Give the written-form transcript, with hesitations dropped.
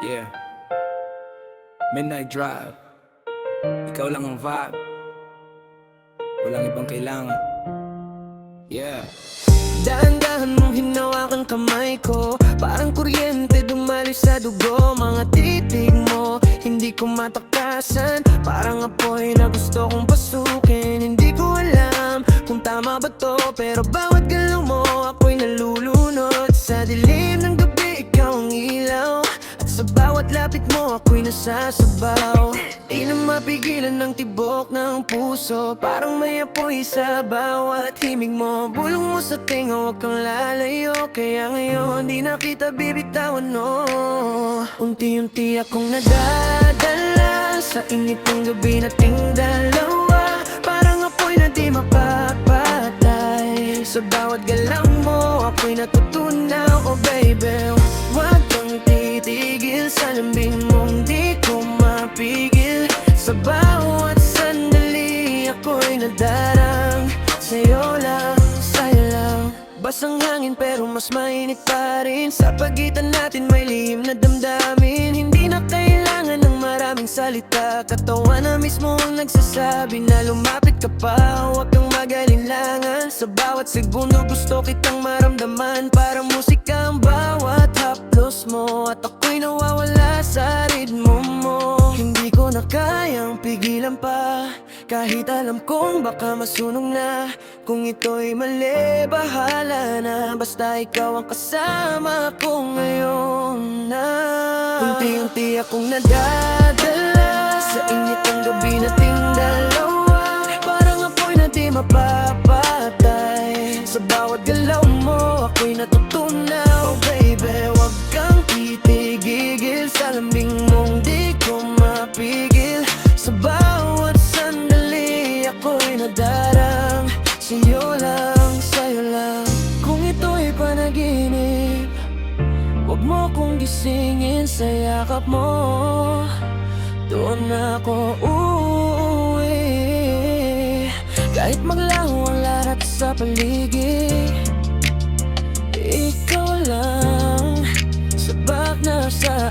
Yeah, Midnight Drive. Ikaw lang ang vibe, walang ibang kailangan. Yeah. Dahan-dahan mong hinawakan kamay ko, parang kuryente dumaloy sa dugo. Mga titig mo, hindi ko matakasan, parang apoy na gusto kong pasukin. Hindi ko alam kung tama ba to, pero bawat galaw mo ako'y nalulunod. Sa dilim ng gabi, ikaw ang ilaw, at sa bawat lapit mo ako'y nasasabaw. Di na mapigilan ng tibok ng puso, parang may apoy sa bawat himig mo. Bulong mo sa tinga, huwag kang lalayo, kaya ngayon di na kita bibitawan, no. Unti-unti akong nadadala sa init ng gabi nating dalawa, parang apoy na di mapapatay. Sa bawat galaw mo ako'y natutunaw, oh baby. Huwag kang titigil sa lambing mong di ko mapigil. Sa bawat sandali ako'y nadarang, sa'yo lang, sa'yo lang. Basang hangin pero mas mainit pa rin, sa pagitan natin may lihim na damdamin. Hindi na kailangan ng maraming salita, katawan na mismo ang nagsasabi na lumapit ka pa. Huwag kang mag-alinlangan, sa bawat segundo gusto kitang maramdaman. Para musika ang bawat haplos mo, at ako'y nawawala sa ritmo mo. Hindi ko na kayang pigilan pa, kahit alam kong baka masunog na. Kung ito'y mali, bahala na, basta ikaw ang kasama ko ngayon na. Unti-unti akong nadadala sa init ng gabi nating dalawa, parang apoy na di mapapatay. Sa bawat galaw mo ako'y natutunaw, baby. Huwag kang titigigil sa lambing mong di ko mapigil. Sa bawat sandali ako'y nadarang, sa'yo lang, sa'yo lang. Kung ito'y panaginip, huwag mo kong gisingin sa yakap mo. Doon ako uuwi, kahit maglaho ang lahat sa paligid. Ikaw lang, sabak na sa